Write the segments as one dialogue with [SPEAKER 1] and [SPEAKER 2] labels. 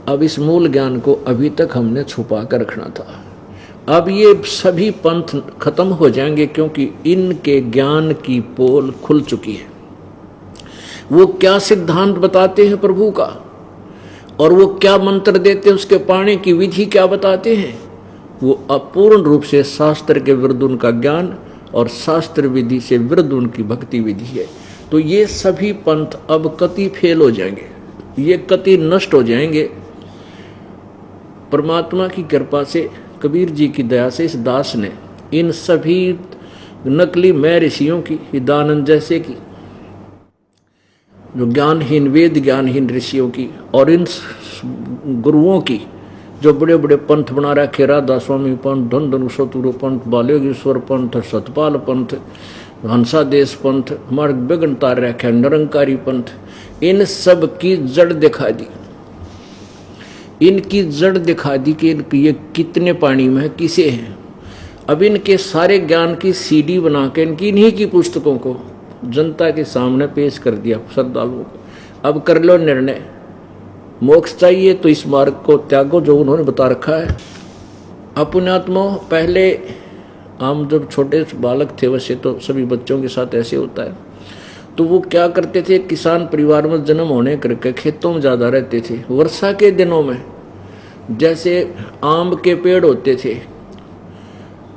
[SPEAKER 1] अब इस मूल ज्ञान को अभी तक हमने छुपा कर रखना था। अब ये सभी पंथ खत्म हो जाएंगे क्योंकि इनके ज्ञान की पोल खुल चुकी है। वो क्या सिद्धांत बताते हैं प्रभु का और वो क्या मंत्र देते हैं, उसके पाने की विधि क्या बताते हैं, वो अपूर्ण रूप से शास्त्र के विरुद्ध उनका ज्ञान और शास्त्र विधि से विरुद्ध उनकी भक्ति विधि है। तो ये सभी पंथ अब कति फेल हो जाएंगे, ये कति नष्ट हो जाएंगे। परमात्मा की कृपा से, कबीर जी की दया से इस दास ने इन सभी नकली मैं ऋषियों की, हिदानंद जैसे की, जो ज्ञानहीन वेद ज्ञानहीन ऋषियों की, और इन गुरुओं की जो बड़े बड़े पंथ बना रखे, राधा स्वामी पंथ, धन धनु शतुरु पंथ, बालेश्वर पंथ, सतपाल पंथ, हंसादेश पंथ, हमारे बेगन तार रखे निरंकारी पंथ, इन सब की जड़ दिखा दी। इनकी जड़ दिखा दी कि ये कितने पानी में है, किसे हैं। अब इनके सारे ज्ञान की सीडी बना के इनकी इन्हीं की पुस्तकों को जनता के सामने पेश कर दिया श्रद्धालुओं को। अब कर लो निर्णय, मोक्ष चाहिए तो इस मार्ग को त्यागो जो उन्होंने बता रखा है। अपुण्यात्मा, पहले हम जब छोटे बालक थे, वैसे तो सभी बच्चों के साथ ऐसे होता है, तो वो क्या करते थे, किसान परिवार में जन्म होने करके खेतों में ज़्यादा रहते थे। वर्षा के दिनों में जैसे आम के पेड़ होते थे,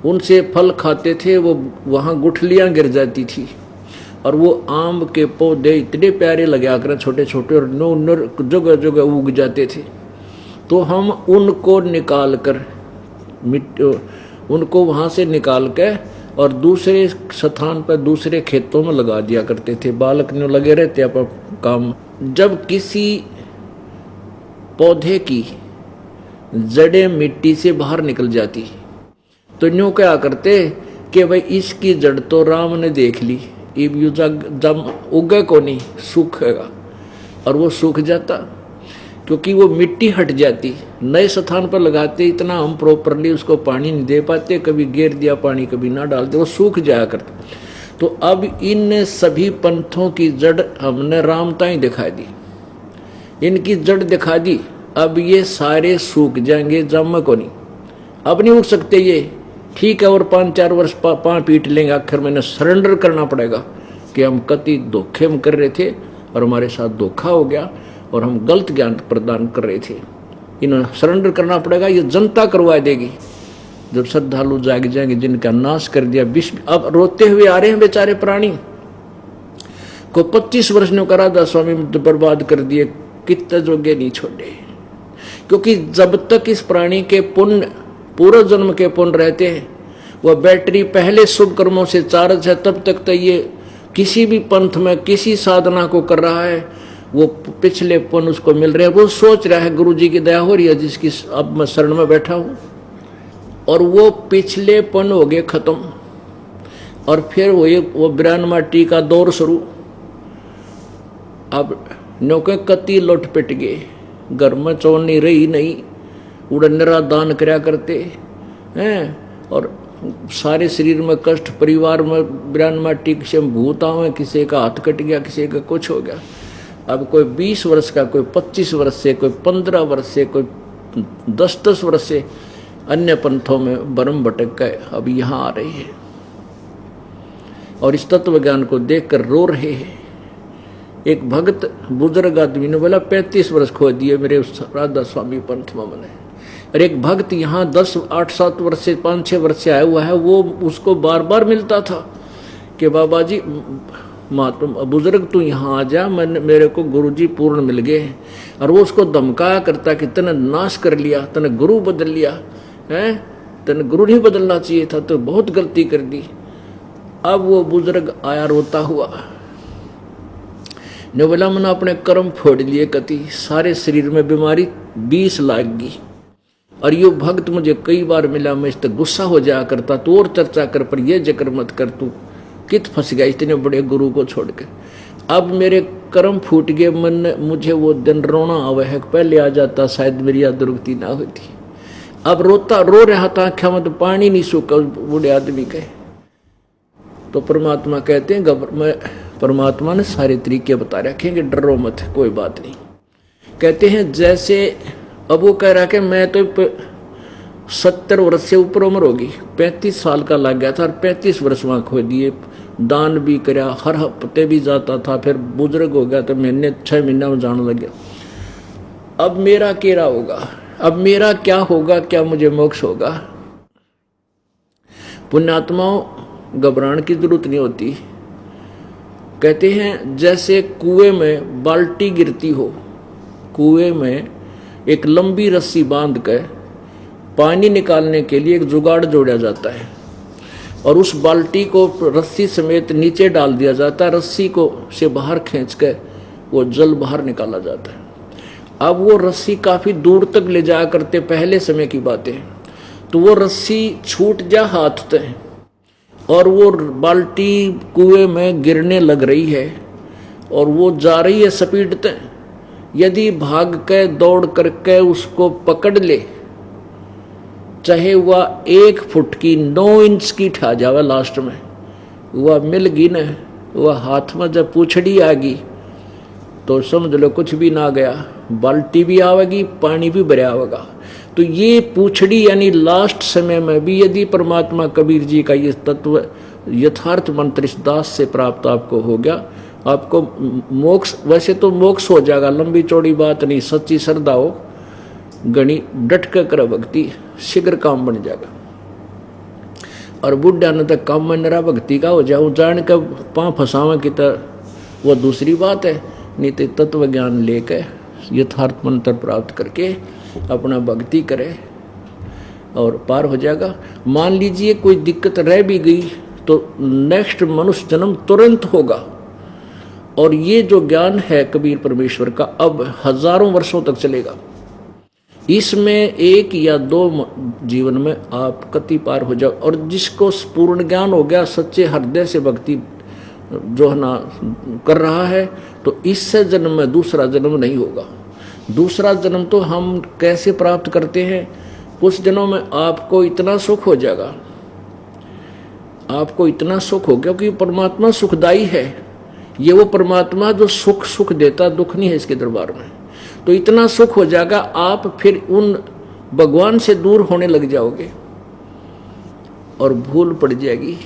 [SPEAKER 1] उनसे फल खाते थे, वो वहाँ गुठलियाँ गिर जाती थी और वो आम के पौधे इतने प्यारे लगा कर छोटे छोटे और नर जगह जगह उग जाते थे। तो हम उनको निकाल कर उनको वहाँ से निकाल के और दूसरे स्थान पर दूसरे खेतों में लगा दिया करते थे। बालक ने लगे रहते अपन काम। जब किसी पौधे की जड़ें मिट्टी से बाहर निकल जाती तो यूँ क्या करते कि भाई इसकी जड़ तो राम ने देख ली, जब उगे को नहीं सूखेगा, और वो सूख जाता क्योंकि वो मिट्टी हट जाती। नए स्थान पर लगाते इतना हम प्रॉपरली उसको पानी नहीं दे पाते, कभी घेर दिया पानी कभी ना डालते, वो सूख जाया करता। तो अब इन सभी पंथों की जड़ हमने रामता ही दिखा दी, इनकी जड़ दिखा दी। अब ये सारे सूख जाएंगे, जम को नहीं, अब नहीं उठ सकते ये, ठीक है। और 5-4 वर्ष पाँव पीट लेंगे, आखिर मैंने सरेंडर करना पड़ेगा कि हम कति धोखे में कर रहे थे और हमारे साथ धोखा हो गया और हम गलत ज्ञान प्रदान कर रहे थे। इन्हें सरेंडर करना पड़ेगा, ये जनता करवा देगी। जब श्रद्धालु जाग जाएंगे, जिनका नाश कर दिया विश्व, अब रोते हुए आ रहे हैं बेचारे प्राणी को। 25 वर्ष ने करा था स्वामी बर्बाद कर दिए, कितने जोगे नहीं छोड़े। क्योंकि जब तक इस प्राणी के पुण्य, पूर्व जन्म के पुण्य रहते हैं, वह बैटरी पहले शुभ कर्मों से चार्ज है, तब तक तो ये किसी भी पंथ में किसी साधना को कर रहा है, वो पिछले पुण्य उसको मिल रहे हैं। वो सोच रहा है गुरु जी की दया हो रही है जिसकी अब मैं शरण में बैठा हूँ, और वो पिछले पुण्य हो गए खत्म, और फिर वो बिरान माटी का दौर शुरू। अब नौके कति लौट पिट गए, घर में चौनी रही नहीं, उड़नरा दान कराया करते हैं, और सारे शरीर में कष्ट, परिवार में बिरान माटी, किसी में भूत आवे, किसी का हाथ कट गया, किसी का कुछ हो गया। अब कोई 20 वर्ष का, कोई 25 वर्ष से, कोई 15 वर्ष से, कोई 10-10 वर्ष से अन्य पंथों में बरम भटक गए, अब यहाँ आ रहे हैं और इस तत्व ज्ञान को देखकर रो रहे हैं। एक भक्त बुजुर्ग आदमी ने बोला 35 वर्ष खो दिए मेरे उस राधा स्वामी पंथ में मैंने। और एक भक्त यहाँ 10-8-7 वर्ष से 5-6 वर्ष से आया हुआ है, वो उसको बार बार मिलता था कि बाबा जी महात्मा बुजुर्ग तू यहाँ आ जा, मैंने मेरे को गुरुजी पूर्ण मिल गए हैं। और वो उसको धमकाया करता कि तने नाश कर लिया, तने गुरु बदल लिया है, तने गुरु नहीं बदलना चाहिए था, तो बहुत गलती कर दी। अब वो बुजुर्ग आया रोता हुआ, ने बोला मैंने अपने कर्म फोड़ लिए, कति सारे शरीर में बीमारी 20 लाग गई। और ये भक्त मुझे कई बार मिला, मैं इस तक गुस्सा हो जाया करता, तो और चर्चा कर, पर ये जिक्र मत कर, तू कित फंस गया इतने बड़े गुरु को छोड़ के। अब मेरे कर्म फूट गए, मन मुझे वो दिन रोना आवे है, पहले आ जाता शायद मेरी याद दुर्गति ना होती। अब रो रहा था, आँखों में तो पानी नहीं सूखा बूढ़े आदमी के। तो परमात्मा कहते हैं, परमात्मा ने सारे तरीके बता रखेंगे, डरो मत, कोई बात नहीं। कहते हैं जैसे अब वो कह रहा कि मैं तो 70 वर्ष से ऊपर उम्र होगी, 35 साल का लग गया था और 35 वर्ष वहाँ खो दिए। दान भी कराया, हर हफ्ते भी जाता था, फिर बुजुर्ग हो गया तो महीने 6 महीना में जाने लग गया। अब मेरा क्या होगा, अब मेरा क्या होगा, क्या मुझे मोक्ष होगा? पुण्यात्माओं, घबराने की जरूरत नहीं होती। कहते हैं जैसे कुएं में बाल्टी गिरती हो, कुएं में एक लंबी रस्सी बांध कर पानी निकालने के लिए एक जुगाड़ जोड़ा जाता है और उस बाल्टी को रस्सी समेत नीचे डाल दिया जाता है, रस्सी को से बाहर खींच कर वो जल बाहर निकाला जाता है। अब वो रस्सी काफी दूर तक ले जाया करते, पहले समय की बातें, तो वो रस्सी छूट जा हाथ से और वो बाल्टी कुएं में गिरने लग रही है और वो जा रही है स्पीड से। यदि भाग के दौड़ करके उसको पकड़ ले, चाहे वह 1 फुट की 9 इंच की ठा जावे, लास्ट में वह मिल गई न, वह हाथ में जब पूछड़ी आ गई तो समझ लो कुछ भी ना गया, बाल्टी भी आवेगी, पानी भी भरा होगा। तो ये पूछड़ी यानी लास्ट समय में भी यदि परमात्मा कबीर जी का ये तत्व यथार्थ मंत्र इस दास से प्राप्त आपको हो गया, आपको मोक्ष, वैसे तो मोक्ष हो जाएगा, लंबी चौड़ी बात नहीं, सच्ची श्रद्धा हो, गणी डट कर कर भक्ति, शीघ्र काम बन जाएगा। और बुढ़ा न तक काम में नरा भक्ति का हो जाऊं, जान कर पाँव फंसावे की तो वो दूसरी बात है, नहीं तो तत्व ज्ञान लेकर यथार्थ मंत्र प्राप्त करके अपना भक्ति करे और पार हो जाएगा। मान लीजिए कोई दिक्कत रह भी गई तो नेक्स्ट मनुष्य जन्म तुरंत होगा। और ये जो ज्ञान है कबीर परमेश्वर का, अब हजारों वर्षों तक चलेगा। इसमें 1 या 2 जीवन में आप कति पार हो जाओ। और जिसको पूर्ण ज्ञान हो गया, सच्चे हृदय से भक्ति जो है ना कर रहा है, तो इससे जन्म में दूसरा जन्म नहीं होगा। दूसरा जन्म तो हम कैसे प्राप्त करते हैं, कुछ दिनों में आपको इतना सुख हो जाएगा, आपको इतना सुख हो गया कि परमात्मा सुखदाई है। ये वो परमात्मा जो सुख देता, दुख नहीं है इसके दरबार में। तो इतना सुख हो जाएगा, आप फिर उन भगवान से दूर होने लग जाओगे और भूल पड़ जाएगी।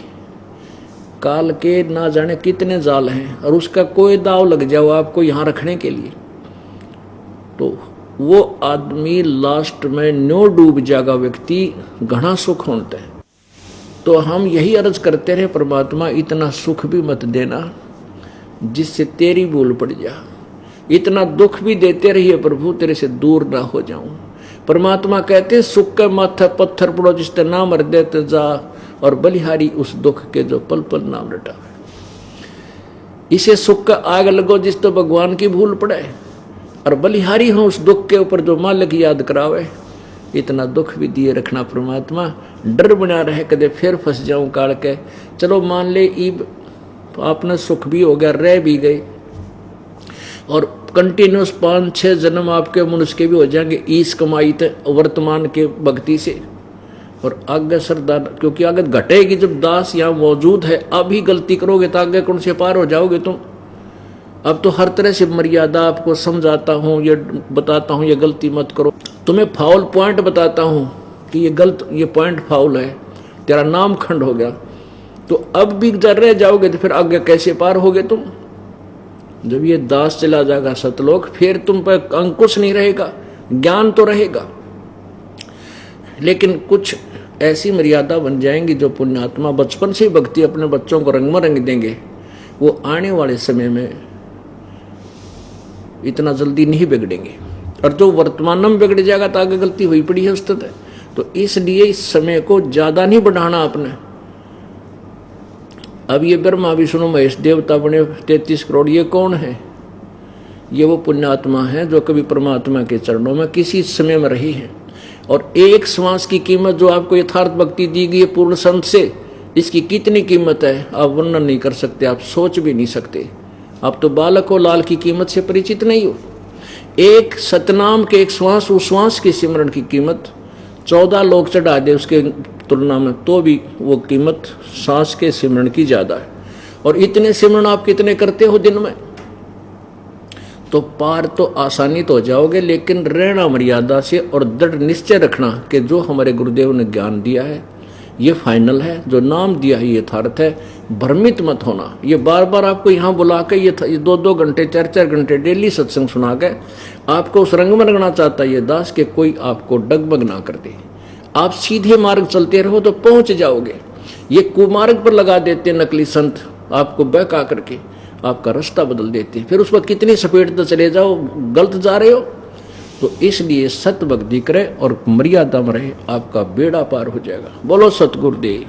[SPEAKER 1] काल के ना जाने कितने जाल हैं और उसका कोई दाव लग जाओ आपको यहाँ रखने के लिए, तो वो आदमी लास्ट में न्यो डूब जाएगा, व्यक्ति घना सुख होता है। तो हम यही अर्ज करते रहे, परमात्मा इतना सुख भी मत देना जिससे तेरी भूल पड़ जा, इतना दुख भी देते रहिए प्रभु तेरे से दूर ना हो जाऊं। परमात्मा कहते सुख के माथे पत्थर पड़ो जिसते नाम हृदय ते जा, और बलिहारी उस दुख के जो पल पल नाम रटावे। इसे सुख का आग लगो जिस तो भगवान की भूल पड़े, और बलिहारी हो उस दुख के ऊपर जो मालिक याद करावे। इतना दुख भी दिए रखना परमात्मा, डर बना रहे कदे फिर फंस जाऊं काल के। चलो मान ले ईब आपने सुख भी हो गया, रह भी गए, और कंटिन्यूस 5-6 जन्म आपके मनुष्य के भी हो जाएंगे इस कमाई थे वर्तमान के भक्ति से। और आगे सरदार, क्योंकि आगे घटेगी जब दास यहाँ मौजूद है, अभी गलती करोगे तो आगे कौन से पार हो जाओगे तुम। अब तो हर तरह से मर्यादा आपको समझाता हूँ, ये बताता हूँ ये गलती मत करो, तुम्हें फाउल पॉइंट बताता हूँ कि ये गलत, ये पॉइंट फाउल है, तेरा नाम खंड हो गया। तो अब भी डर रह जाओगे तो फिर आगे कैसे पार होगे तुम। जब ये दास चला जाएगा सतलोक, फिर तुम पर अंकुश नहीं रहेगा, ज्ञान तो रहेगा, लेकिन कुछ ऐसी मर्यादा बन जाएंगी जो पुण्यात्मा बचपन से ही भक्ति अपने बच्चों को रंग में रंग देंगे, वो आने वाले समय में इतना जल्दी नहीं बिगड़ेंगे। और जो वर्तमान में बिगड़ जाएगा तो आगे गलती हुई पड़ी है उस तरह। तो इसलिए इस समय को ज्यादा नहीं बढ़ाना आपने। अब ये ब्रह्मा विष्णु महेश देवता बने 33 करोड़, ये कौन है? ये वो पुण्यात्मा है जो कभी परमात्मा के चरणों में किसी समय में रही है। और एक श्वास की कीमत जो आपको यथार्थ भक्ति दी गई है पूर्ण संत से, इसकी कितनी कीमत है आप वर्णन नहीं कर सकते, आप सोच भी नहीं सकते। आप तो बालक हो, लाल की कीमत से परिचित नहीं हो। एक सतनाम के एक श्वास, उस श्वास की सिमरण की कीमत 14 लोग चढ़ा दे उसके तुलना में, तो भी वो कीमत सांस के सिमरण की ज्यादा है। और इतने सिमरण आप कितने करते हो दिन में? तो पार तो आसानी तो हो जाओगे, लेकिन रहना मर्यादा से और दृढ़ निश्चय रखना कि जो हमारे गुरुदेव ने ज्ञान दिया है ये फाइनल है, जो नाम दिया है ये यथार्थ है। भ्रमित मत होना। ये बार बार आपको यहाँ बुला के ये 2-2 घंटे 4-4 घंटे डेली सत्संग सुना के आपको उस रंग में रंगना चाहता है ये दास कि कोई आपको डगमग ना कर दे। आप सीधे मार्ग चलते रहो तो पहुंच जाओगे। ये कुमार्ग पर लगा देते नकली संत, आपको बहका करके आपका रास्ता बदल देते हैं। फिर उस पर कितनी सपेटते चले जाओ, गलत जा रहे हो। तो इसलिए सत भक्ति करे और मर्यादा में रहे, आपका बेड़ा पार हो जाएगा। बोलो सतगुरुदेव।